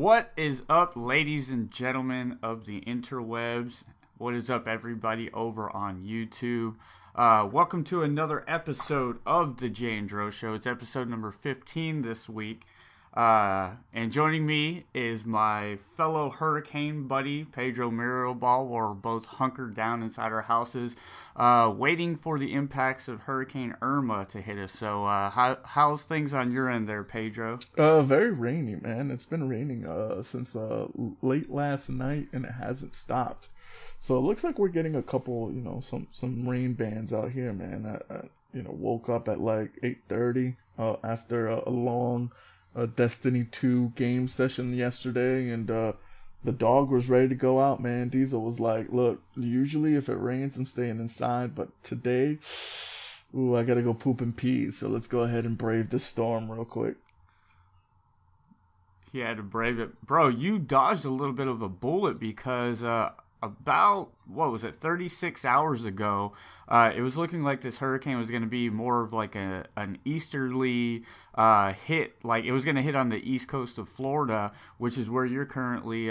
What is up, ladies and gentlemen of the interwebs? What is up, everybody over on YouTube? Welcome to another episode of the Jay and Dro Show. It's episode number 15 this week. And joining me is my fellow hurricane buddy, Pedro Mirabal. We're both hunkered down inside our houses, waiting for the impacts of Hurricane Irma to hit us. So, how's things on your end there, Pedro? Very rainy, man. It's been raining since late last night, and it hasn't stopped. So it looks like we're getting a couple, some rain bands out here, man. I woke up at like 8:30 after a long Destiny 2 game session yesterday, and the dog was ready to go out, man. Diesel was like, look, usually if it rains, I'm staying inside, but today, I gotta go poop and pee, so let's go ahead and brave this storm real quick. He had to brave it. Bro, you dodged a little bit of a bullet because about, 36 hours ago, it was looking like this hurricane was going to be more of like an easterly hit. Like it was going to hit on the east coast of Florida, which is where you're currently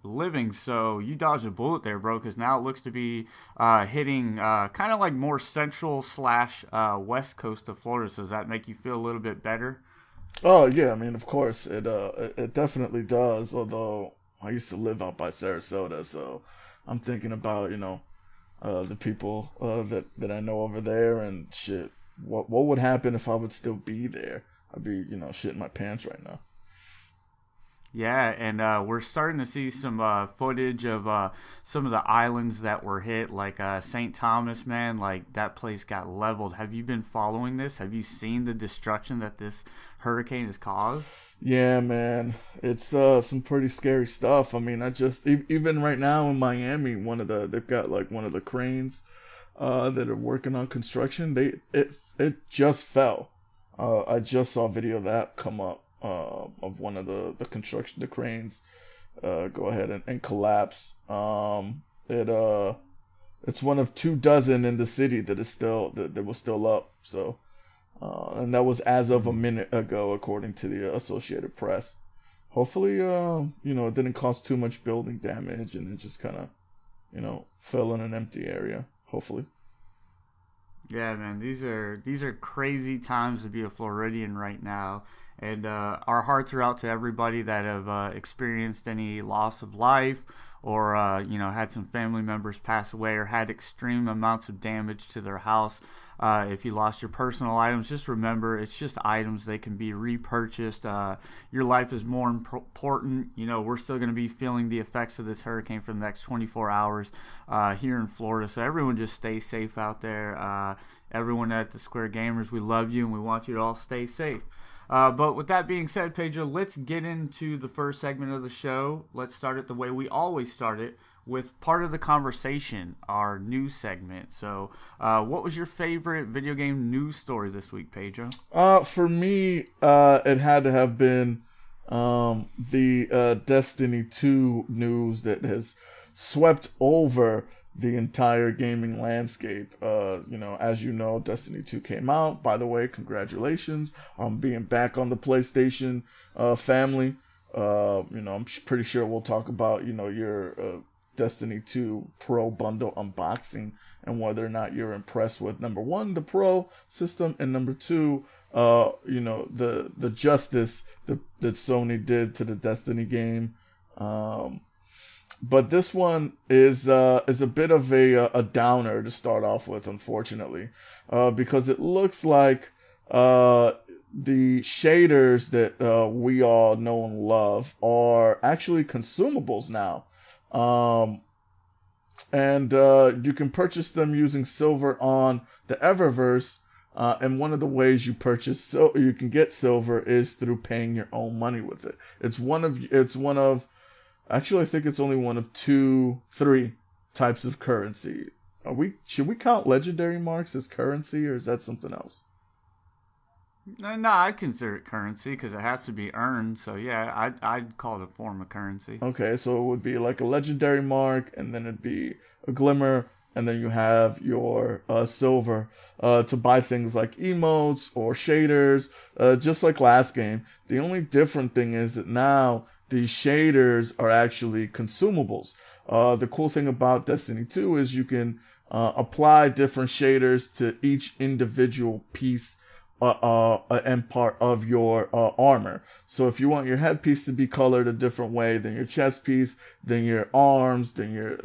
living. So you dodged a bullet there, bro, because now it looks to be hitting kind of like more central / west coast of Florida. So does that make you feel a little bit better? Oh, yeah, I mean, of course, it definitely does, although I used to live out by Sarasota, so I'm thinking about, the people that I know over there, and shit, what would happen if I would still be there? I'd be, shitting my pants right now. Yeah, and we're starting to see some footage of some of the islands that were hit, like St. Thomas, man. Like, that place got leveled. Have you been following this? Have you seen the destruction that this hurricane has caused? Yeah, man. It's some pretty scary stuff. I mean, even right now in Miami, they've got like one of the cranes that are working on construction. It just fell. I just saw a video of that come up. Of one of the cranes go ahead and collapse. It's one of 24 in the city that was still up. So, and that was as of a minute ago, according to the Associated Press. Hopefully, it didn't cause too much building damage, and it just kind of, fell in an empty area. Hopefully. Yeah, man, these are crazy times to be a Floridian right now. And our hearts are out to everybody that have experienced any loss of life or, had some family members pass away or had extreme amounts of damage to their house. If you lost your personal items, just remember it's just items. They can be repurchased. Your life is more important. We're still going to be feeling the effects of this hurricane for the next 24 hours here in Florida. So everyone just stay safe out there. Everyone at the Square Gamers, we love you and we want you to all stay safe. But with that being said, Pedro, let's get into the first segment of the show. Let's start it the way we always start it, with part of the conversation, our news segment. So, what was your favorite video game news story this week, Pedro? For me, it had to have been the Destiny 2 news that has swept over the entire gaming landscape. As you know, Destiny 2 came out. By the way, congratulations on being back on the PlayStation family. I'm pretty sure we'll talk about, your Destiny 2 Pro bundle unboxing and whether or not you're impressed with, number one, the Pro system, and number two, the justice that Sony did to the Destiny game. But this one is a bit of a downer to start off with, unfortunately, because it looks like the shaders that we all know and love are actually consumables now. And you can purchase them using silver on the Eververse. And one of the ways you can get silver is through paying your own money with it. Actually, I think it's only one of 3 types of currency. Should we count legendary marks as currency, or is that something else? No, I'd consider it currency because it has to be earned. So yeah, I'd call it a form of currency. Okay, so it would be like a legendary mark, and then it'd be a glimmer, and then you have your silver to buy things like emotes or shaders, just like last game. The only different thing is that now the shaders are actually consumables. The cool thing about Destiny 2 is you can apply different shaders to each individual piece and part of your armor. So if you want your headpiece to be colored a different way than your chest piece, than your arms, than your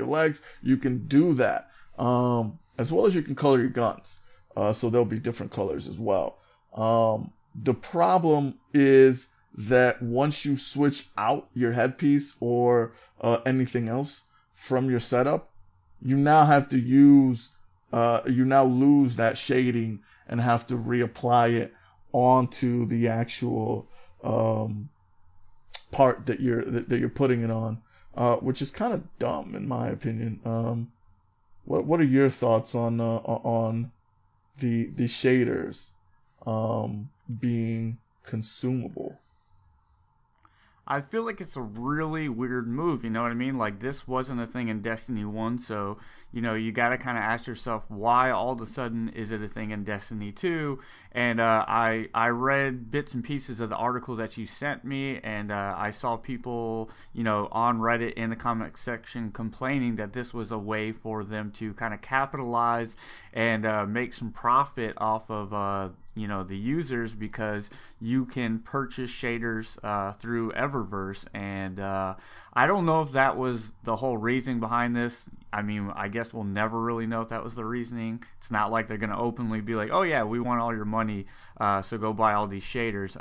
legs, you can do that. As well as you can color your guns. So there'll be different colors as well. The problem is that once you switch out your headpiece or anything else from your setup, you now have to use, you now lose that shading and have to reapply it onto the actual part that you're putting it on, which is kind of dumb in my opinion. What are your thoughts on the shaders being consumable? I feel like it's a really weird move, you know what I mean? Like, this wasn't a thing in Destiny 1, so, you know, you gotta kind of ask yourself, why all of a sudden is it a thing in Destiny 2? And I read bits and pieces of the article that you sent me, and I saw people, you know, on Reddit in the comment section complaining that this was a way for them to kind of capitalize and make some profit off of you know, the users, because you can purchase shaders through Eververse, and I don't know if that was the whole reasoning behind this. I mean, I guess we'll never really know if that was the reasoning. It's not like they're going to openly be like, oh yeah, we want all your money, so go buy all these shaders.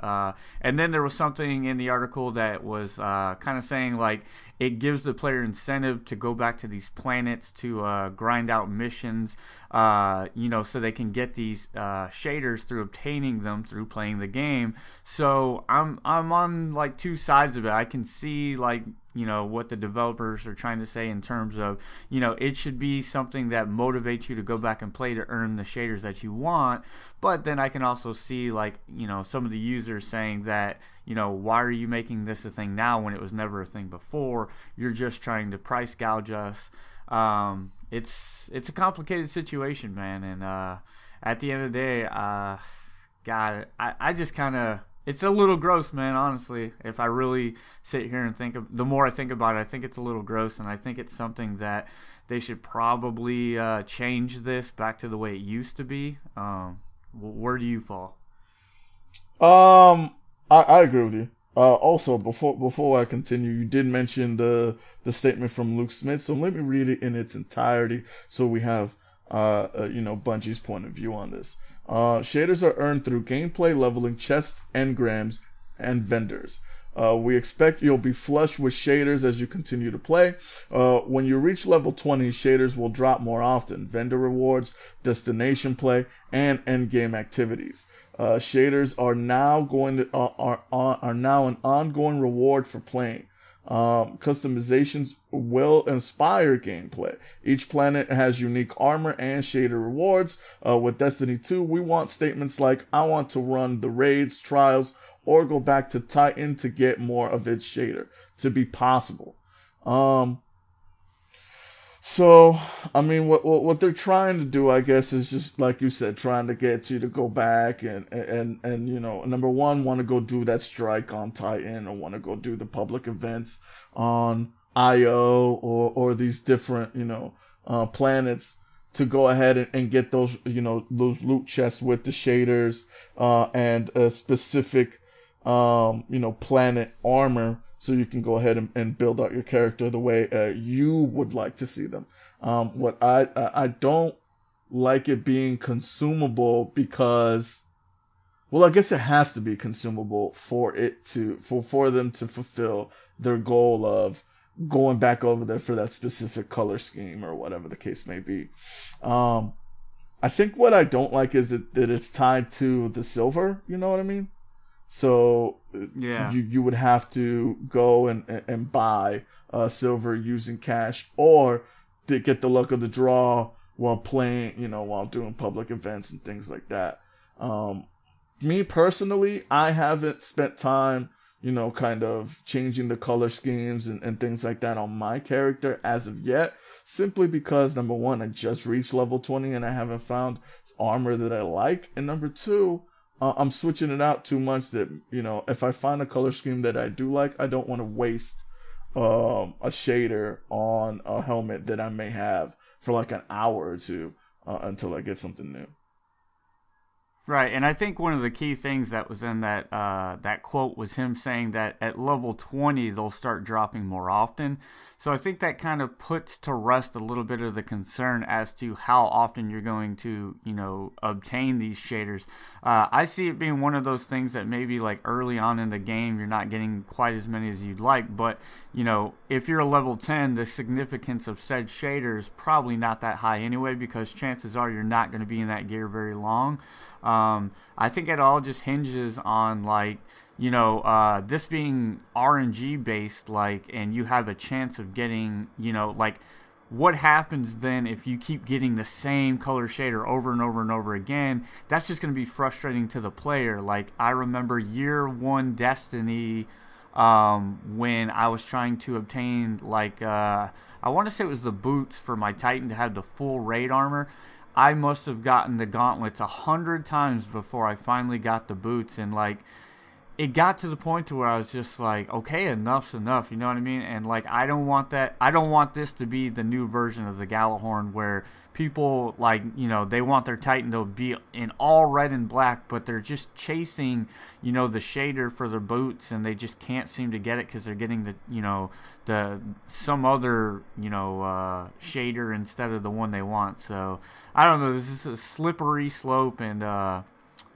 And then there was something in the article that was kind of saying, like, it gives the player incentive to go back to these planets to grind out missions, you know, so they can get these shaders through obtaining them through playing the game. So I'm on like two sides of it. I can see, like, you know, what the developers are trying to say in terms of, you know, it should be something that motivates you to go back and play to earn the shaders that you want. But then I can also see, like, you know, some of the users saying that, you know, why are you making this a thing now when it was never a thing before? You're just trying to price gouge us. It's a complicated situation, man. And at the end of the day, God, I just kind of, it's a little gross, man, honestly. If I really sit here and think of, the more I think about it, I think it's a little gross, and I think it's something that they should probably change this back to the way it used to be. Where do you fall? I agree with you. Also, before I continue, you did mention the statement from Luke Smith, so let me read it in its entirety, so we have you know, Bungie's point of view on this. Shaders are earned through gameplay, leveling, chests, engrams, and vendors. We expect you'll be flush with shaders as you continue to play. When you reach level 20, shaders will drop more often. Vendor rewards, destination play, and endgame activities. Shaders are now are now an ongoing reward for playing. Customizations will inspire gameplay. Each planet has unique armor and shader rewards. With Destiny 2, we want statements like, I want to run the raids, trials, or go back to Titan to get more of its shader to be possible. So, I mean, what they're trying to do, I guess, is just, like you said, trying to get you to go back and you know, number one, want to go do that strike on Titan, or want to go do the public events on IO or these different, you know, planets, to go ahead and get those, you know, those loot chests with the shaders and a specific, you know, planet armor, so you can go ahead and build out your character the way you would like to see them. What I don't like it being consumable, because, well, I guess it has to be consumable for it to for them to fulfill their goal of going back over there for that specific color scheme or whatever the case may be. I think what I don't like is that it's tied to the silver. You know what I mean? So Yeah. you would have to go and buy silver using cash, or to get the luck of the draw while playing, you know, while doing public events and things like that. Me personally, I haven't spent time, you know, kind of changing the color schemes and things like that on my character as of yet, simply because, number one, I just reached level 20 and I haven't found armor that I like, and number two, I'm switching it out too much that, if I find a color scheme that I do like, I don't want to waste a shader on a helmet that I may have for like an hour or two until I get something new. Right, and I think one of the key things that was in that quote was him saying that at level 20 they'll start dropping more often. So I think that kind of puts to rest a little bit of the concern as to how often you're going to, obtain these shaders. I see it being one of those things that maybe like early on in the game you're not getting quite as many as you'd like, but if you're a level 10, the significance of said shader is probably not that high anyway, because chances are you're not going to be in that gear very long. I think it all just hinges on like, this being RNG based, like, and you have a chance of getting, like, what happens then if you keep getting the same color shader over and over and over again? That's just going to be frustrating to the player. Like, I remember year one Destiny, when I was trying to obtain, like, I want to say it was the boots for my Titan to have the full raid armor. I must have gotten the gauntlets 100 times before I finally got the boots, and like it got to the point to where I was just like, okay, enough's enough, you know what I mean? And like I don't want that. I don't want this to be the new version of the Galahorn where people like, they want their Titan to be in all red and black, but they're just chasing, the shader for their boots, and they just can't seem to get it because they're getting the some other shader instead of the one they want. So I don't know. This is a slippery slope, and I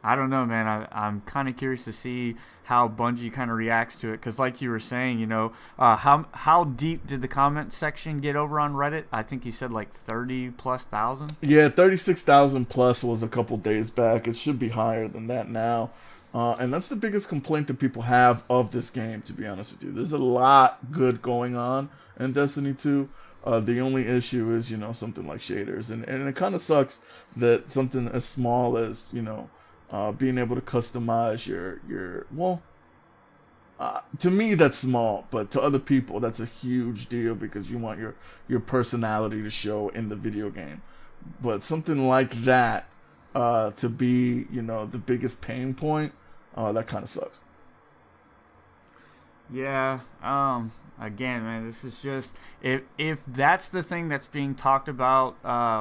don't know, man. I'm kind of curious to see how Bungie kind of reacts to it, because like you were saying, how deep did the comment section get over on Reddit? I think you said like 30,000+. Yeah, 36,000 plus was a couple days back. It should be higher than that now. And that's the biggest complaint that people have of this game, to be honest with you. There's a lot good going on in Destiny 2. The only issue is, something like shaders. And it kind of sucks that something as small as, being able to customize to me that's small, but to other people that's a huge deal because you want your personality to show in the video game. But something like that to be, the biggest pain point, that kind of sucks. Yeah. Again, man, this is just if that's the thing that's being talked about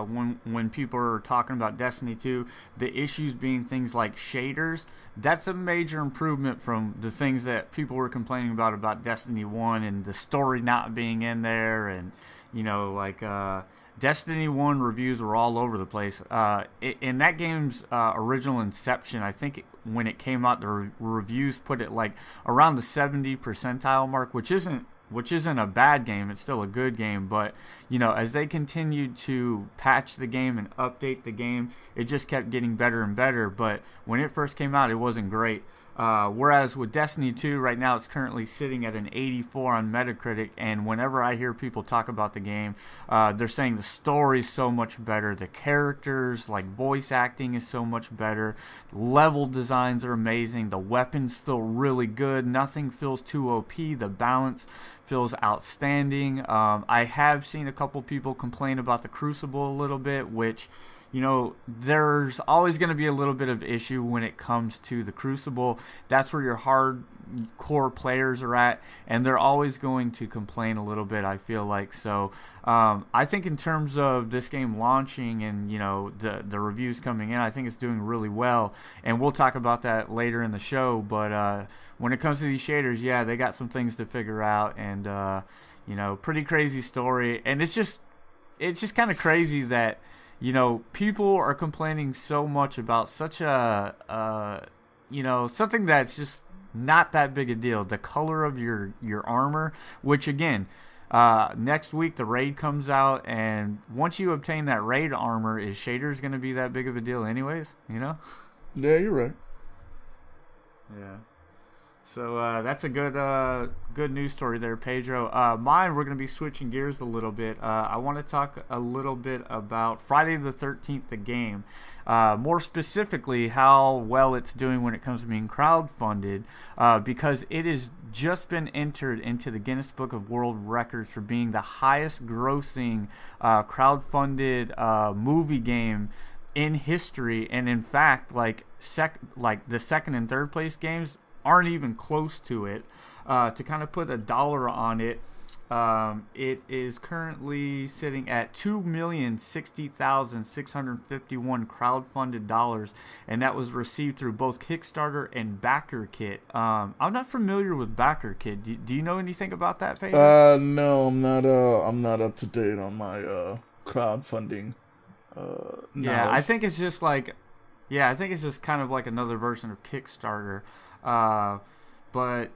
when people are talking about Destiny 2, the issues being things like shaders. That's a major improvement from the things that people were complaining about Destiny 1 and the story not being in there, and Destiny 1 reviews were all over the place. In that game's original inception, I think when it came out, the reviews put it like around the 70 percentile mark, which isn't a bad game. It's still a good game, but as they continued to patch the game and update the game, it just kept getting better and better. But when it first came out, it wasn't great. Whereas with Destiny 2, right now it's currently sitting at an 84 on Metacritic, and whenever I hear people talk about the game, they're saying the story's so much better, the characters, like voice acting is so much better, level designs are amazing, the weapons feel really good, nothing feels too OP, the balance feels outstanding. I have seen a couple people complain about the Crucible a little bit, which there's always going to be a little bit of issue when it comes to the Crucible. That's where your hardcore players are at, and they're always going to complain a little bit, I feel like. So I think in terms of this game launching and the reviews coming in, I think it's doing really well, and we'll talk about that later in the show. But when it comes to these shaders, yeah, they got some things to figure out, and pretty crazy story. And it's just kind of crazy that people are complaining so much about such a, something that's just not that big a deal. The color of your armor, which again, next week the raid comes out, and once you obtain that raid armor, is shaders going to be that big of a deal anyways, Yeah, you're right. Yeah. So that's a good news story there, Pedro. Mine, we're going to be switching gears a little bit. I want to talk a little bit about Friday the 13th, the game. More specifically, how well it's doing when it comes to being crowdfunded, because it has just been entered into the Guinness Book of World Records for being the highest grossing crowdfunded movie game in history, and in fact, like the second and third place games aren't even close to it. To kind of put a dollar on it, it is currently sitting at $2,060,651 crowdfunded dollars, and that was received through both Kickstarter and BackerKit. I'm not familiar with BackerKit. Do you know anything about that, Pedro? No, I'm not up to date on my crowdfunding Yeah, knowledge. I think it's just kind of like another version of Kickstarter. But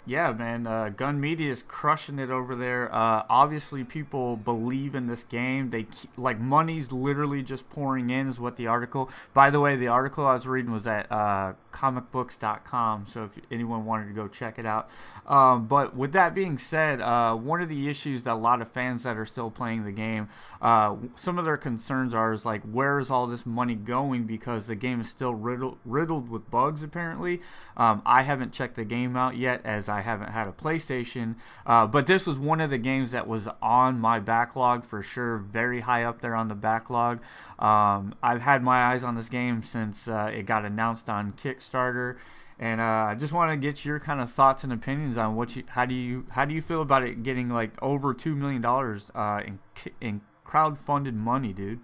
yeah, man, Gun Media is crushing it over there. Obviously, people believe in this game. Like money's literally just pouring in, is what the article. By the way, the article I was reading was at comicbooks.com. So if anyone wanted to go check it out. But with that being said, one of the issues that a lot of fans that are still playing the game, some of their concerns is like, where is all this money going? Because the game is still riddled with bugs, apparently. I haven't checked the game out yet, as I haven't had a PlayStation. But this was one of the games that was on my backlog for sure, very high up there on the backlog. I've had my eyes on this game since it got announced on Kickstarter. And I just want to get your kind of thoughts and opinions on how do you feel about it getting like over $2 million in crowdfunded money, dude?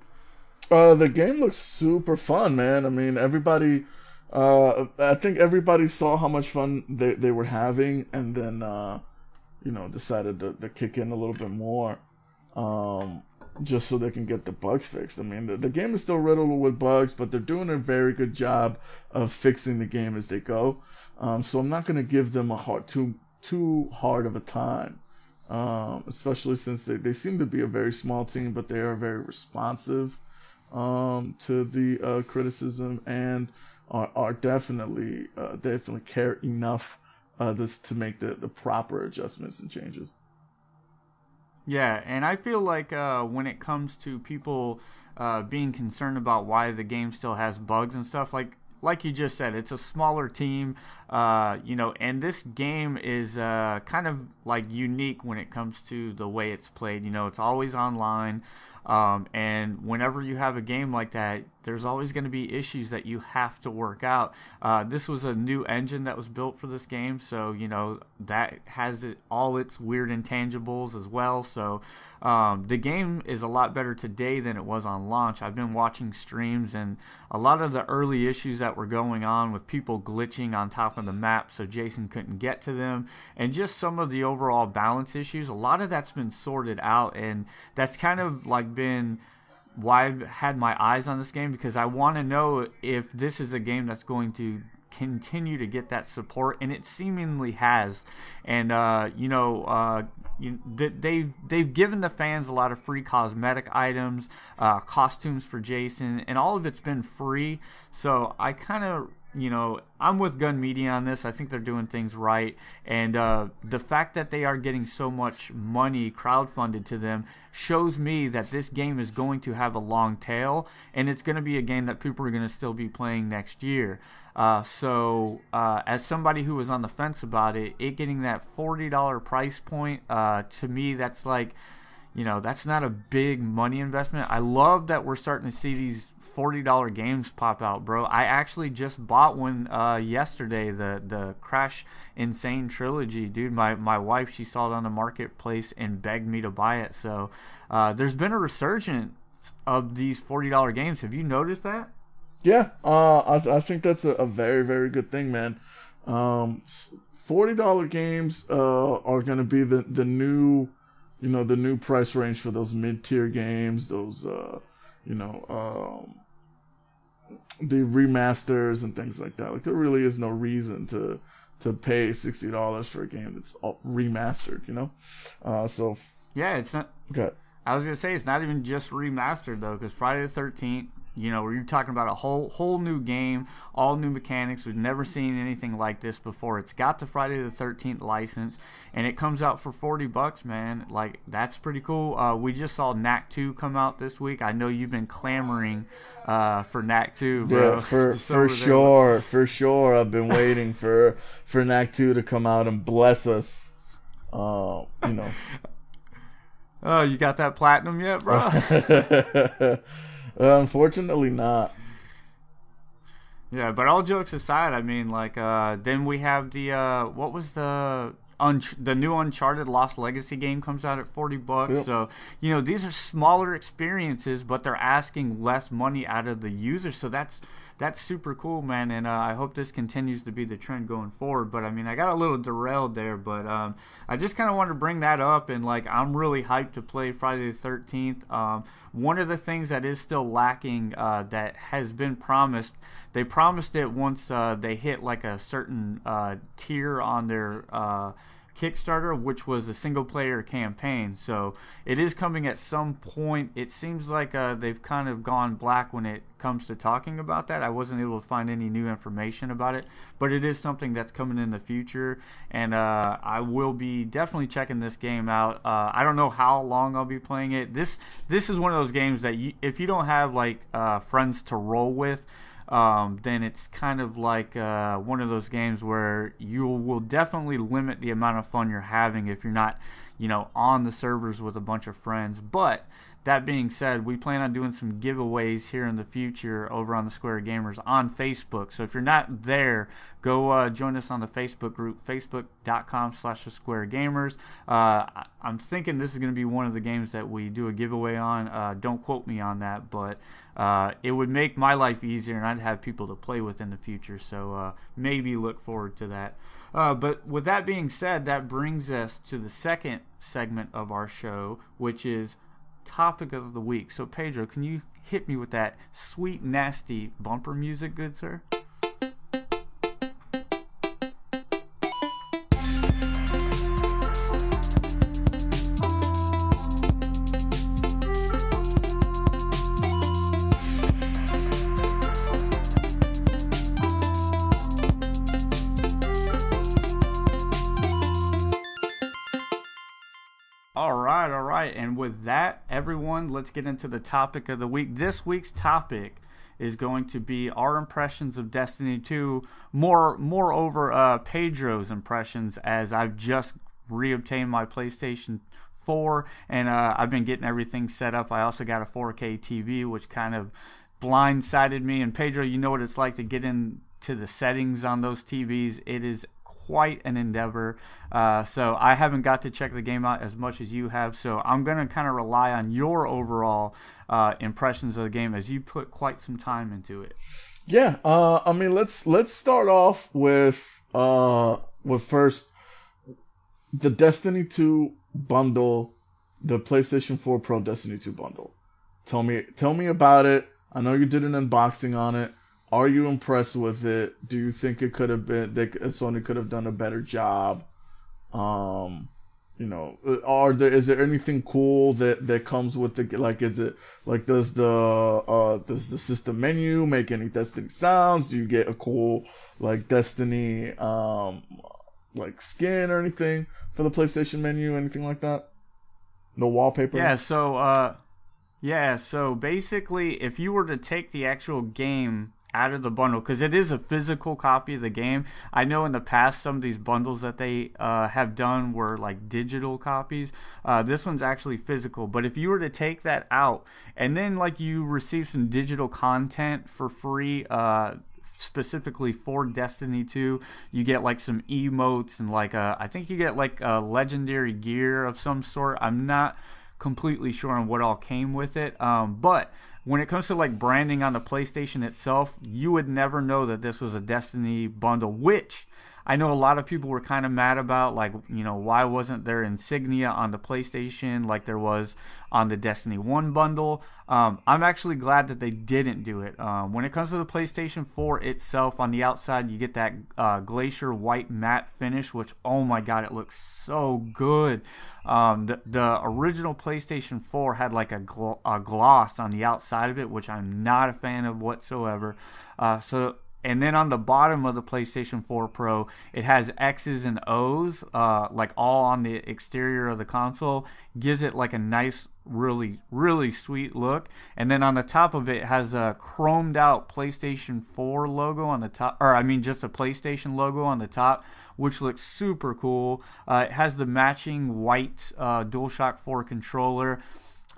The game looks super fun, man. I mean, everybody. I think everybody saw how much fun they were having, and then decided to kick in a little bit more, just so they can get the bugs fixed. I mean, the game is still riddled with bugs, but they're doing a very good job of fixing the game as they go. So I'm not gonna give them too hard of a time, especially since they seem to be a very small team, but they are very responsive to the criticism, and are definitely care enough this to make the proper adjustments and changes. Yeah, and I feel like when it comes to people being concerned about why the game still has bugs and stuff, like you just said, it's a smaller team, and this game is kind of like unique when it comes to the way it's played. It's always online. And whenever you have a game like that, there's always going to be issues that you have to work out. This was a new engine that was built for this game, so that has all its weird intangibles as well. So the game is a lot better today than it was on launch. I've been watching streams, and a lot of the early issues that were going on with people glitching on top of the map so Jason couldn't get to them, and just some of the overall balance issues, a lot of that's been sorted out, and that's kind of like been why I've had my eyes on this game, because I want to know if this is a game that's going to continue to get that support, and it seemingly has. And they've given the fans a lot of free cosmetic items, costumes for Jason, and all of it's been free. So I kind of, I'm with Gun Media on this. I think they're doing things right, and the fact that they are getting so much money crowdfunded to them shows me that this game is going to have a long tail, and it's going to be a game that people are going to still be playing next year. So as somebody who was on the fence about it getting that $40 price point, to me, that's like, that's not a big money investment. I love that we're starting to see these $40 games pop out, bro. I actually just bought one yesterday, the Crash Insane Trilogy, dude. My wife, she saw it on the marketplace and begged me to buy it. So there's been a resurgence of these $40 games. Have you noticed that? Yeah, I think that's a very, very good thing, man. $40 games are going to be the new, the new price range for those mid-tier games, those, the remasters and things like that. Like, there really is no reason to pay $60 for a game that's all remastered, Yeah, it's not. Okay. I was gonna say it's not even just remastered though, because Friday the 13th, where you're talking about a whole new game, all new mechanics. We've never seen anything like this before. It's got the Friday the 13th license, and it comes out for $40, man. Like, that's pretty cool. We just saw Knack 2 come out this week. I know you've been clamoring for Knack 2, bro. Yeah, for sure. I've been waiting for Knack 2 to come out and bless us. Oh, you got that platinum yet, bro? Unfortunately, not. Yeah, but all jokes aside, I mean, like, then we have what was the new Uncharted Lost Legacy game comes out at $40. Yep. So, these are smaller experiences, but they're asking less money out of the user. So that's super cool, man. And I hope this continues to be the trend going forward. But I mean, I got a little derailed there, but I just kind of wanted to bring that up. And like, I'm really hyped to play Friday the 13th. One of the things that is still lacking that has been promised. They promised it once they hit like a certain tier on their Kickstarter, which was a single player campaign. So it is coming at some point. It seems like they've kind of gone black when it comes to talking about that. I wasn't able to find any new information about it, but it is something that's coming in the future, and I will be definitely checking this game out. I don't know how long I'll be playing it. This is one of those games that if you don't have like friends to roll with, then it's kind of like one of those games where you will definitely limit the amount of fun you're having if you're not, on the servers with a bunch of friends. But that being said, we plan on doing some giveaways here in the future over on the Square Gamers on Facebook. So if you're not there, go join us on the Facebook group, facebook.com/squaregamers. I'm thinking this is going to be one of the games that we do a giveaway on. Don't quote me on that, but it would make my life easier, and I'd have people to play with in the future. So maybe look forward to that. But with that being said, that brings us to the second segment of our show, which is topic of the week. So Pedro, can you hit me with that sweet, nasty bumper music, good sir? All right. And with that, everyone, let's get into the topic of the week. This week's topic is going to be our impressions of Destiny 2, moreover Pedro's impressions, as I've just reobtained my PlayStation 4, and I've been getting everything set up. I also got a 4K TV, which kind of blindsided me. And Pedro, you know what it's like to get into the settings on those TVs. It is quite an endeavor. So I haven't got to check the game out as much as you have. So I'm going to kind of rely on your overall impressions of the game, as you put quite some time into it. Yeah. I mean, let's start off with first the Destiny 2 bundle, the PlayStation 4 Pro Destiny 2 bundle. Tell me about it. I know you did an unboxing on it. Are you impressed with it? Do you think it could have been Sony could have done a better job? Is there anything cool that comes with the, like, is it like, does the system menu make any Destiny sounds? Do you get a cool like Destiny like skin or anything for the PlayStation menu, anything like that? No wallpaper? So basically, if you were to take the actual game out of the bundle, because it is a physical copy of the game. I know in the past some of these bundles that they have done were like digital copies. This one's actually physical. But if you were to take that out and then like you receive some digital content for free, specifically for Destiny 2, you get like some emotes and like I think you get like a legendary gear of some sort. I'm not completely sure on what all came with it, but when it comes to like branding on the PlayStation itself, you would never know that this was a Destiny bundle, which I know a lot of people were kind of mad about, like, why wasn't there insignia on the PlayStation like there was on the Destiny 1 bundle? I'm actually glad that they didn't do it. When it comes to the PlayStation 4 itself, on the outside, you get that glacier white matte finish, which, oh my god, it looks so good. The original PlayStation 4 had like a gloss on the outside of it, which I'm not a fan of whatsoever. And then on the bottom of the PlayStation 4 Pro, it has X's and O's, like all on the exterior of the console. Gives it like a nice, really, really sweet look. And then on the top of it has a chromed out PlayStation 4 logo on the top, or I mean just a PlayStation logo on the top, which looks super cool. It has the matching white DualShock 4 controller.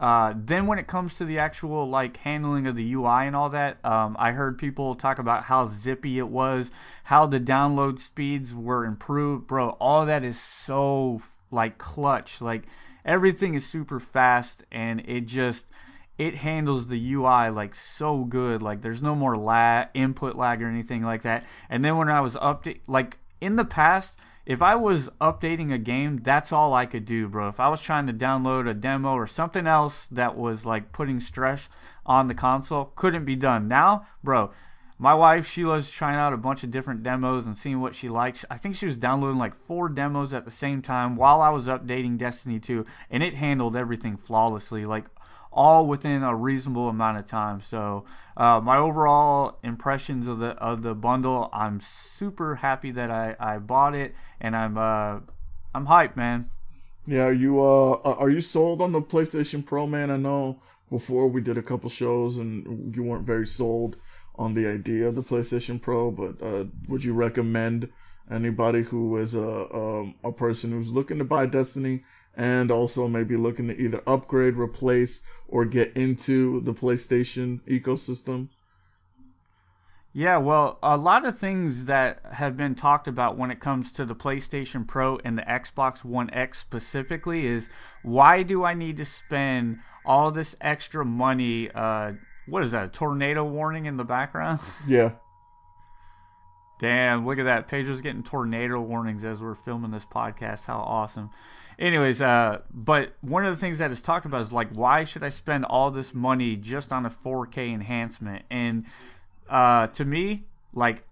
Then when it comes to the actual like handling of the UI and all that, I heard people talk about how zippy it was, how the download speeds were improved. Bro, all that is so like clutch. Like everything is super fast, and it handles the UI like so good. Like there's no more input lag or anything like that. And then when I was like in the past, if I was updating a game, that's all I could do, bro. If I was trying to download a demo or something else that was like putting stress on the console, couldn't be done. Now, bro, my wife, she was trying out a bunch of different demos and seeing what she likes. I think she was downloading like 4 demos at the same time while I was updating Destiny 2, and it handled everything flawlessly, like all within a reasonable amount of time. So my overall impressions of the bundle, I'm super happy that I bought it, and I'm hyped, man. Yeah, are you sold on the PlayStation Pro, man? I know before we did a couple shows and you weren't very sold on the idea of the PlayStation Pro, but would you recommend anybody who is a person who's looking to buy Destiny and also maybe looking to either upgrade, replace, or get into the PlayStation ecosystem? Yeah, well, a lot of things that have been talked about when it comes to the PlayStation Pro and the Xbox One X specifically is, why do I need to spend all this extra money? What is that, a tornado warning in the background? Yeah. Damn, look at that. Pedro's getting tornado warnings as we're filming this podcast. How awesome. Anyways, but one of the things that is talked about is like, why should I spend all this money just on a 4K enhancement? And to me, like,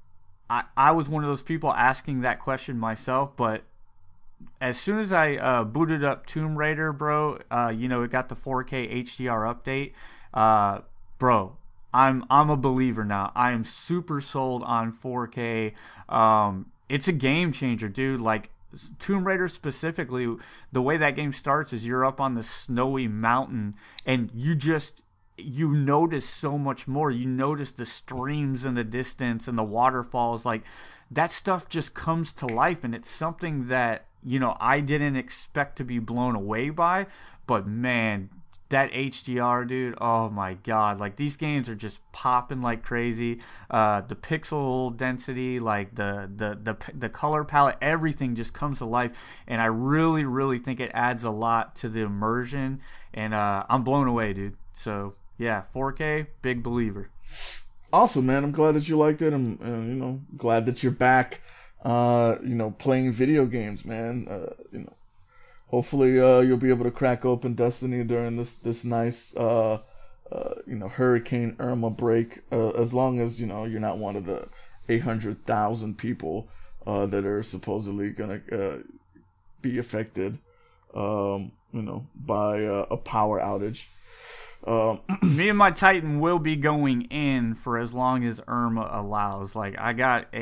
I was one of those people asking that question myself, but as soon as I booted up Tomb Raider, bro, it got the 4K HDR update. Bro, I'm a believer now. I am super sold on 4K. It's a game changer, dude. Like, Tomb Raider specifically, the way that game starts is you're up on the snowy mountain, and you notice so much more. You notice the streams in the distance and the waterfalls. Like, that stuff just comes to life, and it's something that, I didn't expect to be blown away by. But man, that HDR, dude, oh my god. Like, these games are just popping like crazy. The pixel density, like the color palette, everything just comes to life, and I really, really think it adds a lot to the immersion, and I'm blown away, dude. So yeah, 4K, big believer. Awesome, man. I'm glad that you liked it. I'm glad that you're back playing video games, man. Hopefully, you'll be able to crack open Destiny during this nice, Hurricane Irma break. As long as you're not one of the 800,000 people that are supposedly gonna be affected, by a power outage. Me and my Titan will be going in for as long as Irma allows. Like, I got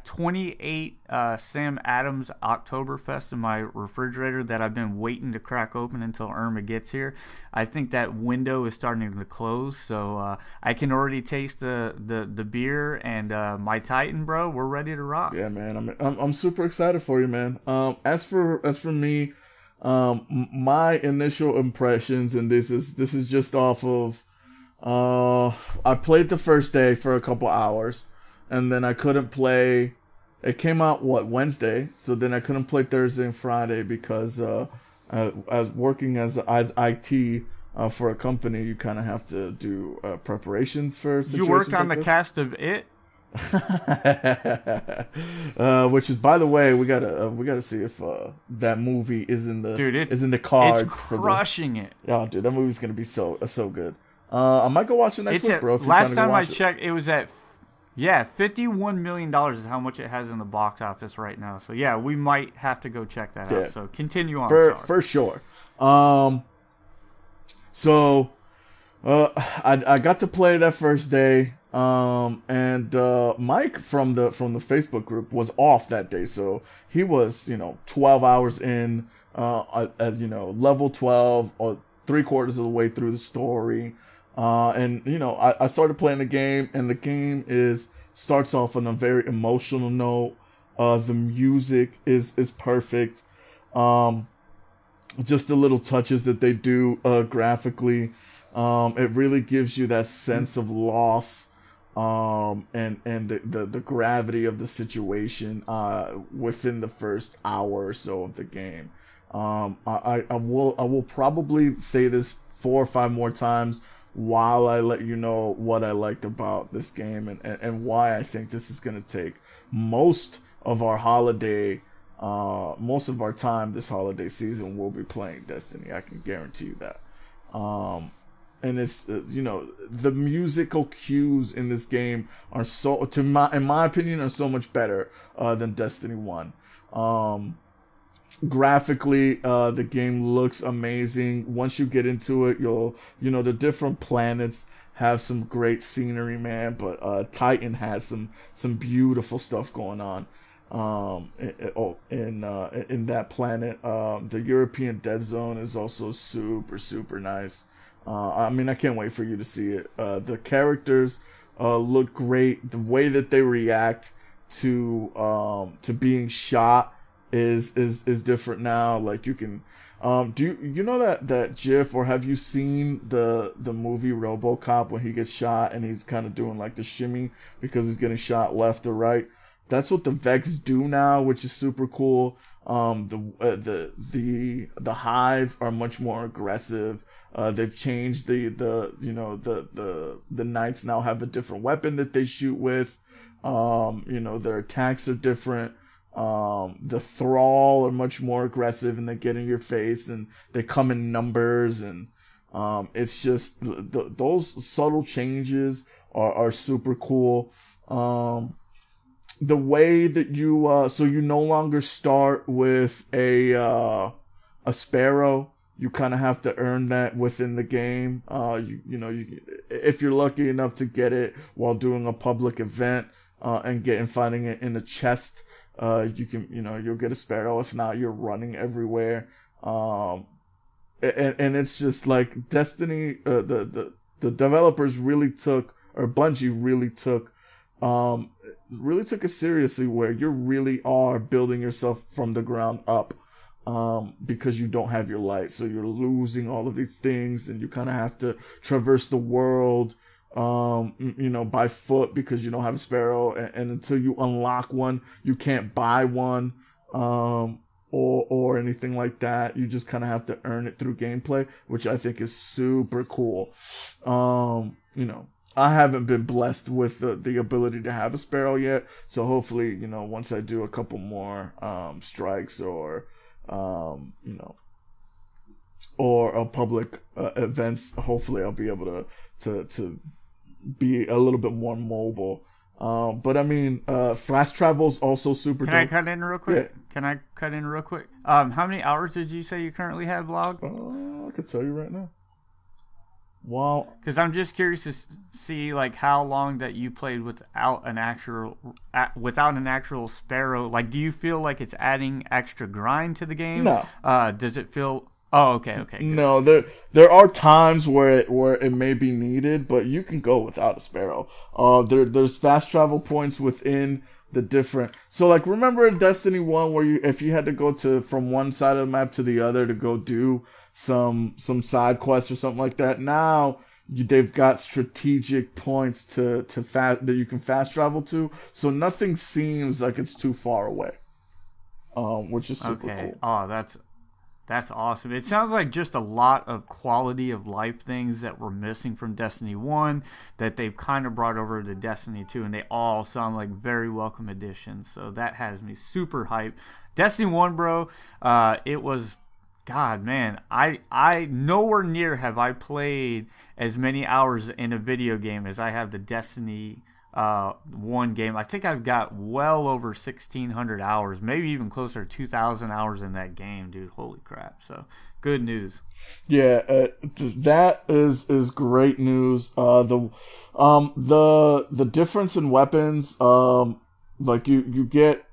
28 Sam Adams Oktoberfest in my refrigerator that I've been waiting to crack open until Irma gets here. I think that window is starting to close, so I can already taste the beer, and my Titan, bro, we're ready to rock. Yeah, man, I'm super excited for you, man. As for me, my initial impressions, and this is just off of, I played the first day for a couple hours, and then I couldn't play. It came out Wednesday, so then I couldn't play Thursday and Friday because I was working as IT for a company. You kind of have to do preparations for situations. You worked on like the this. cast of It. Which is, by the way, we gotta see if that movie is in the is in the cards. It's crushing it. Oh, dude, that movie's gonna be so good. I might go watch it next week, bro. If last time I checked, it was at $51 million is how much it has in the box office right now. So yeah, we might have to go check that out. So continue on for sure. So I got to play that first day. And Mike from the Facebook group was off that day, so he was 12 hours in, at level 12 or 3/4 of the way through the story, and I started playing the game, and the game starts off on a very emotional note. The music is perfect. just the little touches that they do graphically. It really gives you that sense of loss, and the gravity of the situation within the first hour or so of the game. I will probably say this 4 or 5 more times while I let you know what I liked about this game, and why I think this is going to take most of our most of our time this holiday season. We'll be playing Destiny. I can guarantee you that. And it's the musical cues in this game are in my opinion, are so much better than Destiny 1. Graphically, the game looks amazing. Once you get into it, the different planets have some great scenery, man. But Titan has some beautiful stuff going on. In that planet, the European Dead Zone is also super super nice. I mean, I can't wait for you to see it. The characters look great. The way that they react to being shot is different now. Like, you can do you know that GIF, or have you seen the movie RoboCop when he gets shot and he's kind of doing like the shimmy because he's getting shot left or right? That's what the Vex do now, which is super cool. The Hive are much more aggressive. They've changed the Knights now have a different weapon that they shoot with. Their attacks are different. The Thrall are much more aggressive, and they get in your face, and they come in numbers, and it's just those subtle changes are super cool. The way that so you no longer start with a sparrow. You kind of have to earn that within the game. If you're lucky enough to get it while doing a public event, and finding it in a chest, you'll get a sparrow. If not, you're running everywhere. And it's just like Destiny. The developers really took, or Bungie really took it seriously, where you really are building yourself from the ground up, because you don't have your light, so you're losing all of these things, and you kind of have to traverse the world by foot, because you don't have a sparrow, and until you unlock one, you can't buy one, or anything like that. You just kind of have to earn it through gameplay, which I think is super cool. I haven't been blessed with the ability to have a sparrow yet, so hopefully, once I do a couple more strikes, or or a public events, hopefully I'll be able to be a little bit more mobile. But I mean, fast travel is also super dope. Can I cut in real quick? Yeah. Can I cut in real quick? How many hours did you say you currently have logged? I could tell you right now. Wow. Because I'm just curious to see like how long that you played without an actual sparrow. Like, do you feel like it's adding extra grind to the game? No. Does it feel? Oh, okay. Good. No, there are times where it may be needed, but you can go without a sparrow. There's fast travel points within the different. So like, remember in Destiny 1 where if you had to go from one side of the map to the other to go do some side quests or something like that. Now they've got strategic points that you can fast travel to, so nothing seems like it's too far away. Which is super cool. Oh, that's awesome. It sounds like just a lot of quality of life things that were missing from Destiny 1 that they've kind of brought over to Destiny 2, and they all sound like very welcome additions. So that has me super hyped. Destiny 1, bro, it was, God, man, I nowhere near have I played as many hours in a video game as I have the Destiny 1 game. I think I've got well over 1,600 hours, maybe even closer to 2,000 hours in that game, dude. Holy crap. So, good news. Yeah, that is great news. The difference in weapons, like you get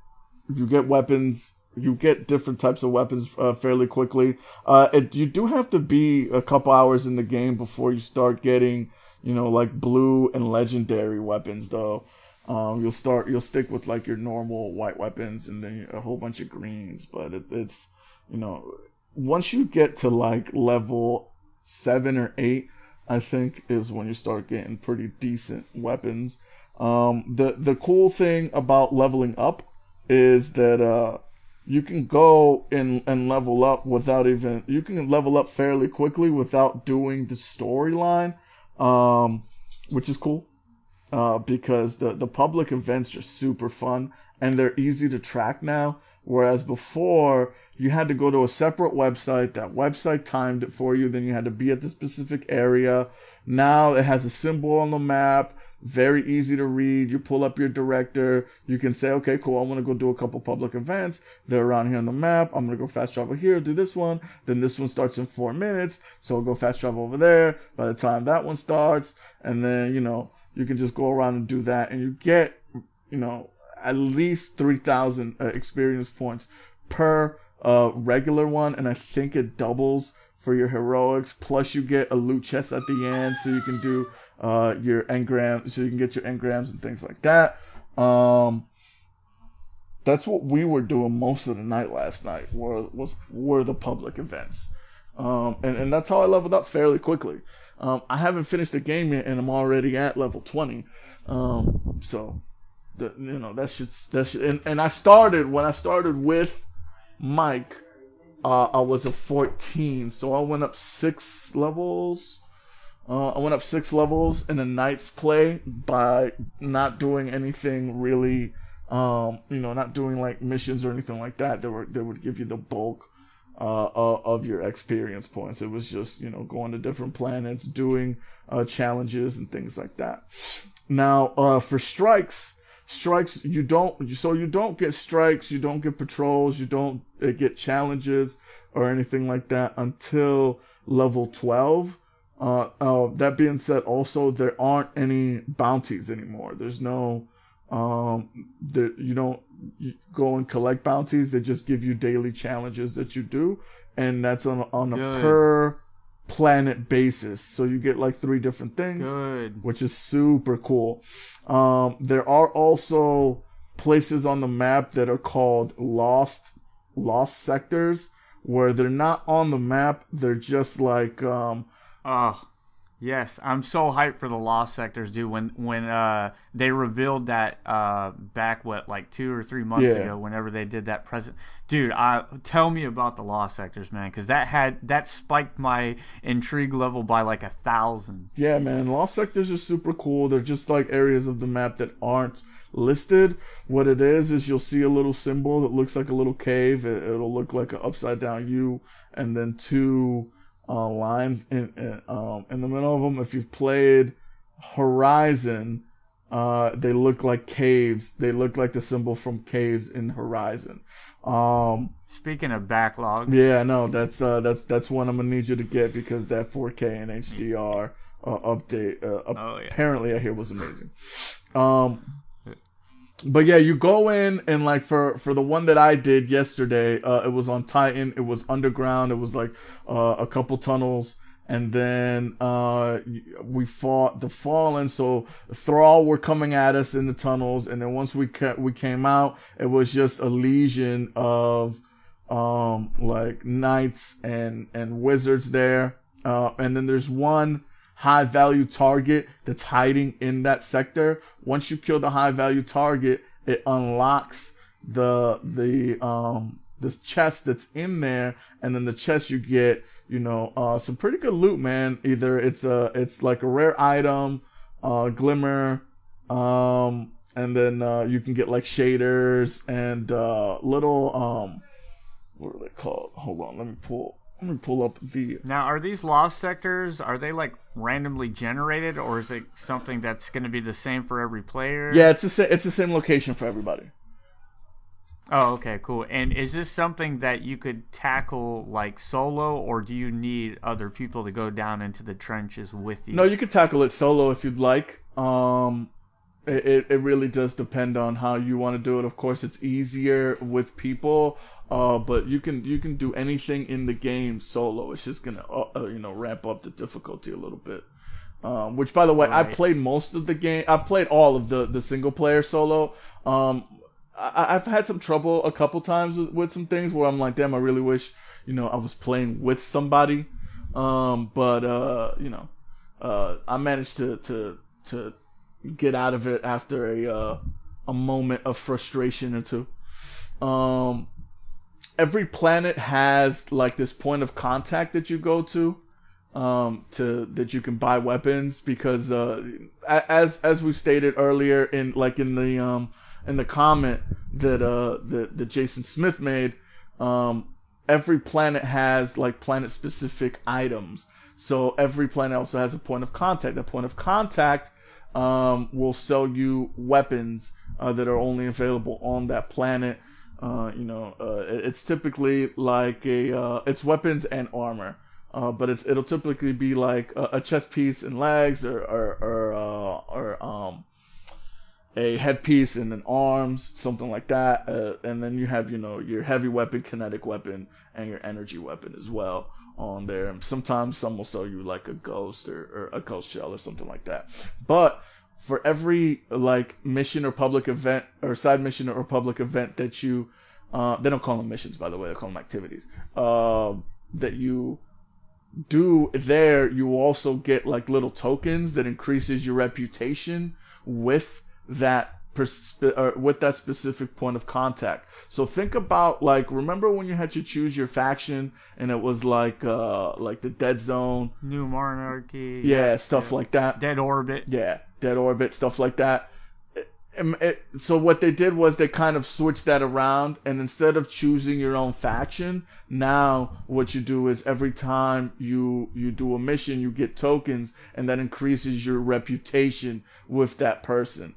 weapons. You get different types of weapons fairly quickly. You do have to be a couple hours in the game before you start getting, like blue and legendary weapons. Though, you'll stick with like your normal white weapons and then a whole bunch of greens. But it's once you get to like level 7 or 8, I think is when you start getting pretty decent weapons. The cool thing about leveling up is that you can go and level up you can level up fairly quickly without doing the storyline, which is cool. Because the public events are super fun and they're easy to track now. Whereas before, you had to go to a separate website. That website timed it for you. Then you had to be at the specific area. Now it has a symbol on the map. Very easy to read. You pull up your director. You can say, okay, cool. I want to go do a couple public events. They're around here on the map. I'm going to go fast travel here, do this one. Then this one starts in 4 minutes. So I'll go fast travel over there by the time that one starts. And then, you can just go around and do that. And you get, at least 3,000 experience points per regular one. And I think it doubles for your heroics. Plus you get a loot chest at the end. So you can do your engrams. So you can get your engrams and things like that. That's what we were doing most of the night last night. Were the public events. And that's how I leveled up fairly quickly. I haven't finished the game yet, and I'm already at level 20. So, that should. And when I started with Mike, I was a 14, so I went up 6 levels. I went up 6 levels in a night's play by not doing anything really, not doing like missions or anything like that. They would give you the bulk of your experience points. It was just, going to different planets, doing challenges and things like that. Now, for strikes, you don't get strikes, you don't get patrols, you don't get challenges or anything like that until level 12. That being said, also there aren't any bounties anymore. There's no, you don't go and collect bounties. They just give you daily challenges that you do, and that's on a per planet basis. So you get like 3 different things, which is super cool. There are also places on the map that are called lost sectors, where they're not on the map. They're just like yes, I'm so hyped for the Lost Sectors, dude. When they revealed that back like 2 or 3 months ago, whenever they did that present, dude, tell me about the Lost Sectors, man, because that spiked my intrigue level by like 1,000. Yeah, man, Lost Sectors are super cool. They're just like areas of the map that aren't listed. What it is you'll see a little symbol that looks like a little cave. It'll look like an upside down U, and then 2 lines in the middle of them. If you've played Horizon, they look like caves. They look like the symbol from caves in Horizon. Speaking of backlog, yeah, no, that's one I'm gonna need you to get, because that 4K and HDR update apparently I hear was amazing. But yeah, you go in and like for the one that I did yesterday, it was on Titan. It was underground. It was like a couple tunnels, and then we fought the Fallen. So Thrall were coming at us in the tunnels, and then once we came out, it was just a legion of like knights and wizards there. And then there's one high value target that's hiding in that sector. Once you kill the high value target, it unlocks this chest that's in there, and then the chest you get, some pretty good loot, man. Either it's like a rare item, glimmer, and then you can get like shaders and little what are they called? Hold on, let me pull up the... Now, are these Lost Sectors, are they like randomly generated, or is it something that's going to be the same for every player? Yeah, it's the same location for everybody. Oh, okay, cool. And is this something that you could tackle like solo, or do you need other people to go down into the trenches with you? No, you could tackle it solo if you'd like. It really does depend on how you want to do it. Of course, it's easier with people, but you can do anything in the game solo. It's just gonna ramp up the difficulty a little bit. Which, by the way, right. I played most of the game. I played all of the single player solo. I've had some trouble a couple times with some things where I'm like, damn, I really wish I was playing with somebody. But I managed to get out of it after a moment of frustration or two. Every planet has like this point of contact that you go to that you can buy weapons, because as we stated earlier in the comment that Jason Smith made, every planet has like planet specific items. So every planet also has a point of contact. That point of contact will sell you weapons that are only available on that planet. It's typically like it's weapons and armor. But it'll typically be like a chest piece and legs, or a headpiece and then arms, something like that. And then you have your heavy weapon, kinetic weapon, and your energy weapon as well on there. And sometimes some will sell you like a ghost or a ghost shell or something like that. But for every like mission or public event or side mission or public event that you they don't call them missions, by the way, they call them activities, that you do there, you also get like little tokens that increases your reputation with that with that specific point of contact. So think about, like, remember when you had to choose your faction and it was like the Dead Zone, New Monarchy, stuff like that, Dead Orbit, Dead Orbit, stuff like that. So what they did was they kind of switched that around, and instead of choosing your own faction, now what you do is every time you do a mission, you get tokens, and that increases your reputation with that person.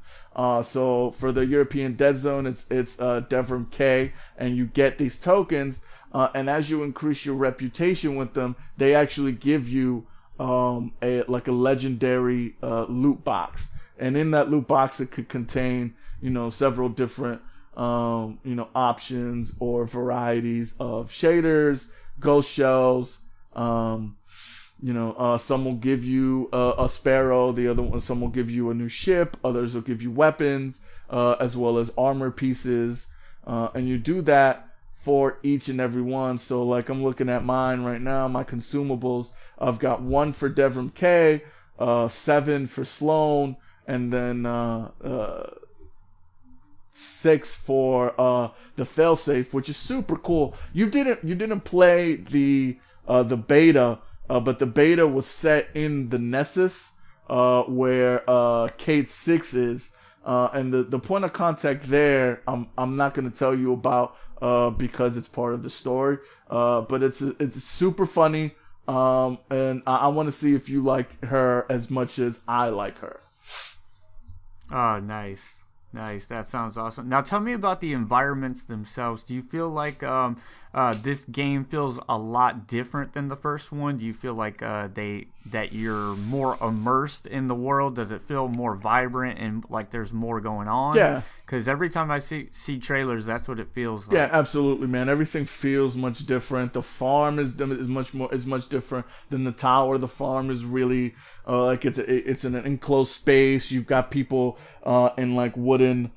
So for the European Dead Zone, it's Devrim K, and you get these tokens, and as you increase your reputation with them, they actually give you a legendary loot box. And in that loot box, it could contain, several different, options or varieties of shaders, ghost shells. Some will give you a sparrow. Some will give you a new ship. Others will give you weapons, as well as armor pieces. And you do that for each and every one. So, like, I'm looking at mine right now, my consumables. I've got 1 for Devrim K, 7 for Sloan, and then 6 for the failsafe, which is super cool. You didn't play the beta, but the beta was set in the Nessus, where Kate 6 is, and the point of contact there, I'm not going to tell you about because it's part of the story, but it's super funny, and I want to see if you like her as much as I like her. Oh, nice. That sounds awesome. Now, tell me about the environments themselves. Do you feel like this game feels a lot different than the first one? Do you feel like that you're more immersed in the world? Does it feel more vibrant and like there's more going on? Yeah. Because every time I see trailers, that's what it feels like. Yeah, absolutely, man. Everything feels much different. The farm is much different than the tower. The farm is really like it's in an enclosed space. You've got people in like wooden,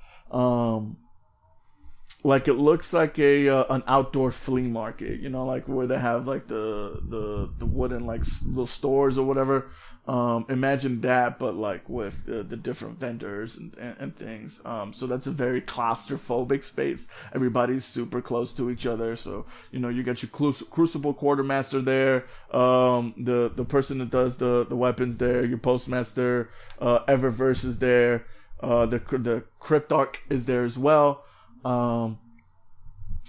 like it looks like an outdoor flea market. Like where they have like the wooden like little stores or whatever. Imagine that, but like with the different vendors and things. So that's a very claustrophobic space. Everybody's super close to each other. So, you got your Crucible Quartermaster there, the person that does the weapons there, your Postmaster, Eververse is there, the Cryptarch is there as well. And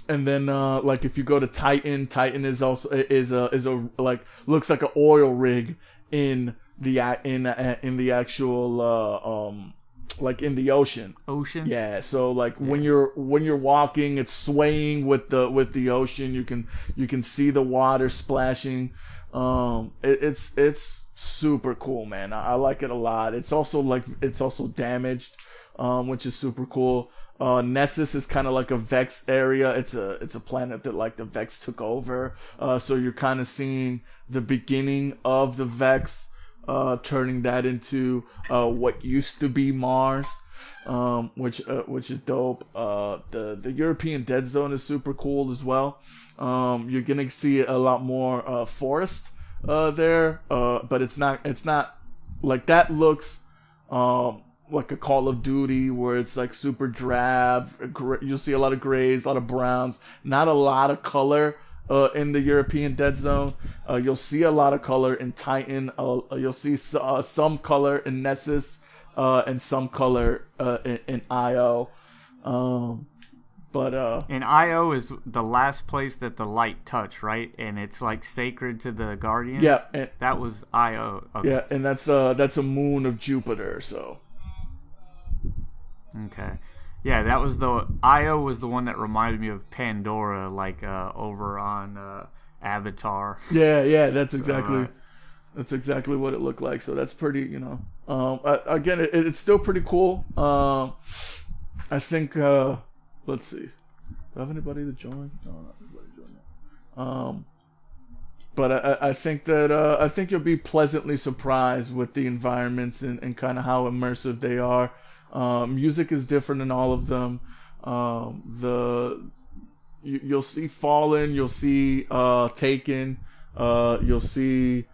then, like if you go to Titan is also is a like looks like an oil rig in the actual like in the ocean. Yeah, so like when you're walking, it's swaying with the ocean. You can see the water splashing. It's super cool, man. I like it a lot. It's also damaged, which is super cool. Nessus is kind of like a Vex area. It's a planet that like the Vex took over. So you're kind of seeing the beginning of the Vex, turning that into what used to be Mars, which is dope. the European Dead Zone is super cool as well. You're gonna see a lot more forest there, but it's not like that. Looks like a Call of Duty where it's like super drab. You'll see a lot of grays, a lot of browns, not a lot of color in the European Dead Zone. You'll see a lot of color in Titan. You'll see some color in Nessus and some color in IO. And IO is the last place that the light touch, right? And it's like sacred to the Guardians. Yeah, that was IO. Okay. Yeah, and that's a moon of Jupiter. So. Okay. Yeah, that was IO was the one that reminded me of Pandora, like over on Avatar. Yeah, that's exactly what it looked like. So that's pretty, again, it's still pretty cool. I think, let's see, do I have anybody to join? No, not anybody joining. But I think you'll be pleasantly surprised with the environments and kind of how immersive they are. Music is different in all of them. You'll see Fallen, you'll see Taken, you'll see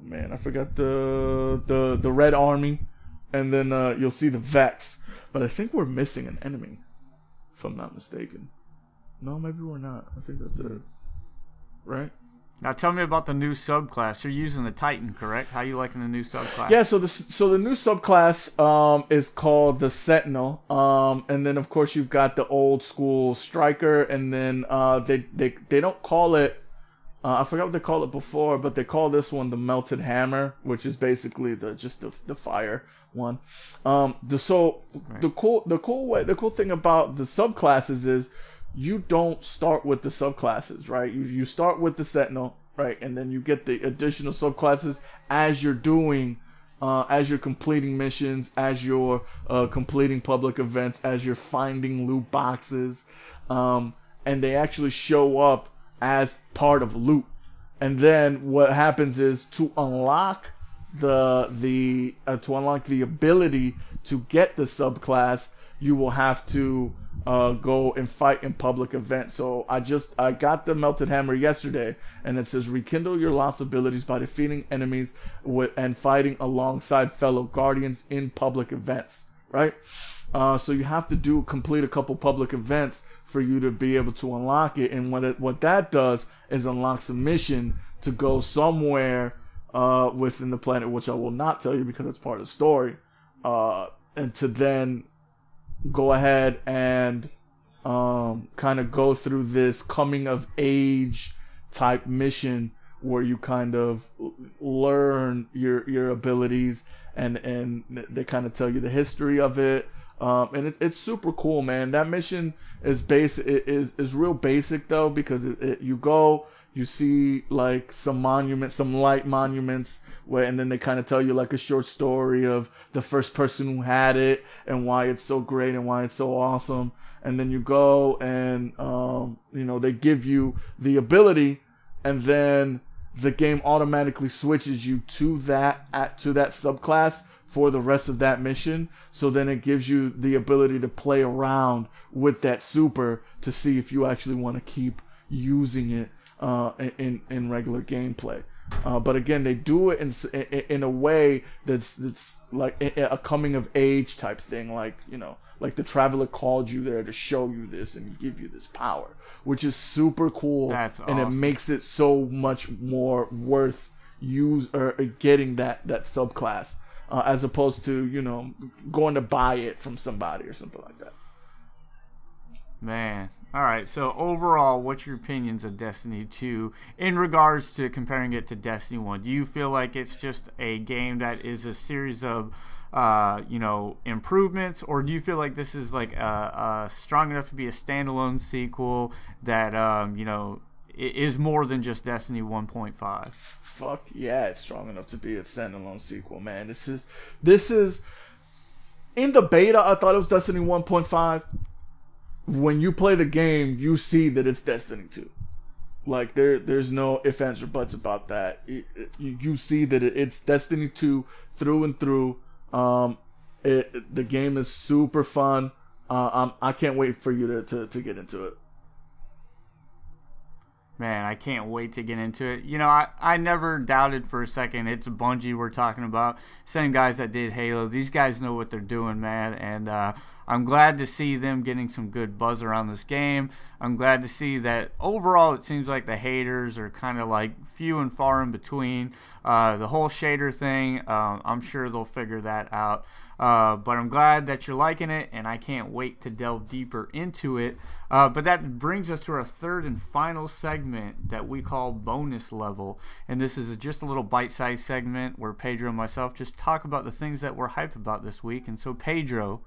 man, I forgot the Red Army, and then you'll see the Vex. But I think we're missing an enemy, if I'm not mistaken. No, maybe we're not. I think that's it. Right? Now tell me about the new subclass. You're using the Titan, correct? How you liking the new subclass? Yeah, so the new subclass is called the Sentinel. And then of course you've got the old school Striker, and then they don't call it I forgot what they called it before, but they call this one the Melted Hammer, which is basically the fire one. The cool thing about the subclasses is you don't start with the subclasses, right? You start with the Sentinel, right? And then you get the additional subclasses as you're doing, as you're completing missions, as you're completing public events, as you're finding loot boxes, and they actually show up as part of loot. And then what happens is to unlock the ability to get the subclass, you will have to go and fight in public events. So I got the Melted Hammer yesterday, and it says rekindle your lost abilities by defeating enemies and fighting alongside fellow guardians in public events, right? So you have to complete a couple public events for you to be able to unlock it. And what that does is unlocks a mission to go somewhere within the planet, which I will not tell you because it's part of the story, and to then go ahead and kind of go through this coming of age type mission where you kind of learn your abilities, and they kind of tell you the history of it. And it's super cool, man. That mission is real basic though, because you go, you see like some light monuments, and then they kind of tell you like a short story of the first person who had it and why it's so great and why it's so awesome. And then you go and they give you the ability, and then the game automatically switches you to that subclass for the rest of that mission. So then it gives you the ability to play around with that super to see if you actually want to keep using it in regular gameplay. But again, they do it in a way that's like a coming of age type thing, like the Traveler called you there to show you this and give you this power, which is super cool. That's awesome. And it makes it so much more worth getting that subclass. As opposed to, going to buy it from somebody or something like that. Man. All right. So overall, what's your opinions of Destiny 2 in regards to comparing it to Destiny 1? Do you feel like it's just a game that is a series of, improvements, or do you feel like this is like strong enough to be a standalone sequel that, it is more than just Destiny 1.5? Fuck yeah, it's strong enough to be a standalone sequel, man. This is in the beta, I thought it was Destiny 1.5. When you play the game, you see that it's Destiny 2. Like there's no ifs, ands, or buts about that. You see that it's Destiny 2 through and through. The game is super fun. I can't wait for you to get into it. Man, I can't wait to get into it. You know, I never doubted for a second it's Bungie we're talking about. Same guys that did Halo. These guys know what they're doing, man. And I'm glad to see them getting some good buzz around this game. I'm glad to see that overall it seems like the haters are kind of like few and far in between. The whole shader thing, I'm sure they'll figure that out. But I'm glad that you're liking it, and I can't wait to delve deeper into it. But that brings us to our third and final segment that we call Bonus Level. And this is just a little bite-sized segment where Pedro and myself just talk about the things that we're hyped about this week. And so, Pedro,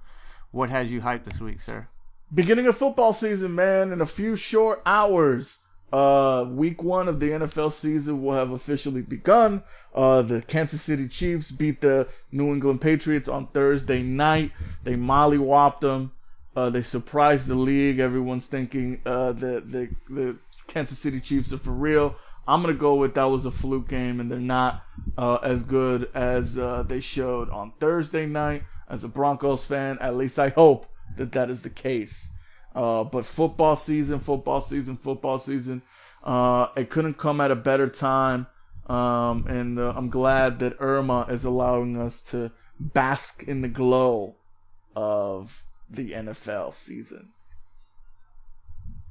what has you hyped this week, sir? Beginning of football season, man, in a few short hours. Week 1 of the NFL season will have officially begun. The Kansas City Chiefs beat the New England Patriots on Thursday night. They mollywopped them. They surprised the league. Everyone's thinking that the Kansas City Chiefs are for real. I'm going to go with that was a fluke game, and they're not as good as they showed on Thursday night. As a Broncos fan, at least I hope that is the case. But football season. It couldn't come at a better time. And I'm glad that Irma is allowing us to bask in the glow of the NFL season.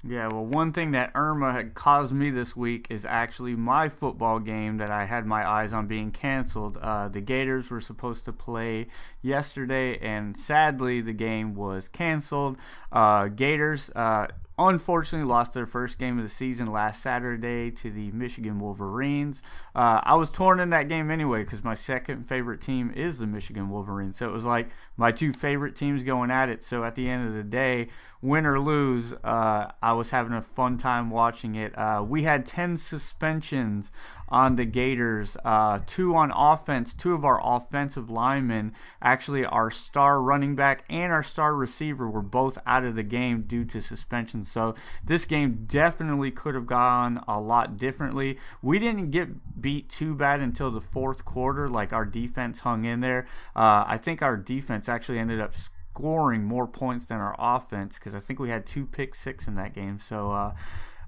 Yeah, well, one thing that Irma had caused me this week is actually my football game that I had my eyes on being canceled. The Gators were supposed to play yesterday, and sadly, the game was canceled. Gators unfortunately lost their first game of the season last Saturday to the Michigan Wolverines. I was torn in that game anyway because my second favorite team is the Michigan Wolverines. So it was like my two favorite teams going at it. So at the end of the day, win or lose, I was having a fun time watching it. We had 10 suspensions on the Gators, 2 on offense. 2 of our offensive linemen, actually our star running back and our star receiver, were both out of the game due to suspension. So this game definitely could have gone a lot differently. We didn't get beat too bad until the fourth quarter. Like, our defense hung in there. I think our defense actually ended up scoring more points than our offense because I think we had 2 pick-six in that game. So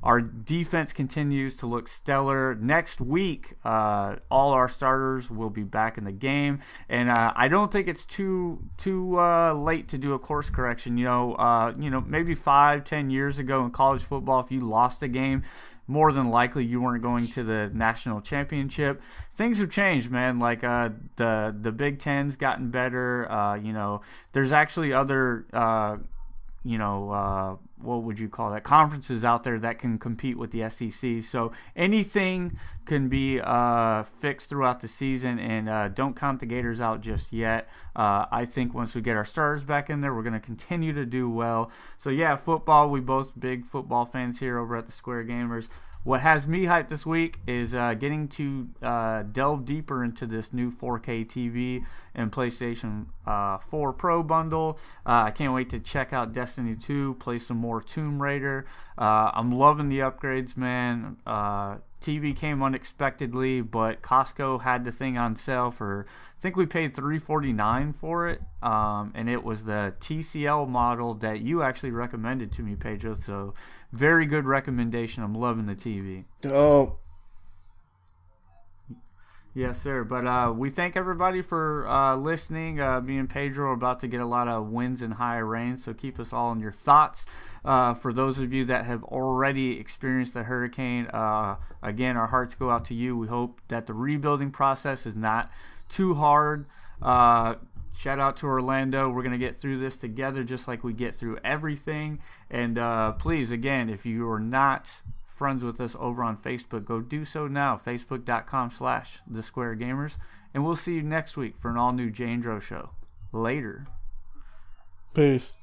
our defense continues to look stellar. Next week, all our starters will be back in the game, and I don't think it's too late to do a course correction. You know, maybe 5-10 years ago in college football, if you lost a game, more than likely you weren't going to the national championship. Things have changed, man. Like the Big Ten's gotten better. You know, there's actually other what would you call that, conferences out there that can compete with the SEC. So anything can be fixed throughout the season, and don't count the Gators out just yet. I think once we get our starters back in there, we're going to continue to do well. So yeah, football, we both big football fans here over at the Square Gamers. What has me hyped this week is getting to delve deeper into this new 4K TV and PlayStation 4 Pro bundle. I can't wait to check out Destiny 2, play some more Tomb Raider. I'm loving the upgrades, man. TV came unexpectedly, but Costco had the thing on sale for, I think we paid $349 for it, and it was the TCL model that you actually recommended to me, Pedro. So very good recommendation. I'm loving the TV. Dope. Yes, sir. But we thank everybody for listening. Me and Pedro are about to get a lot of winds and high rain, so keep us all in your thoughts. For those of you that have already experienced the hurricane, again, our hearts go out to you. We hope that the rebuilding process is not too hard. Shout out to Orlando. We're going to get through this together just like we get through everything. And please, again, if you are not friends with us over on Facebook, go do so now. Facebook.com/TheSquareGamers. And we'll see you next week for an all-new Jay and Dro show. Later. Peace.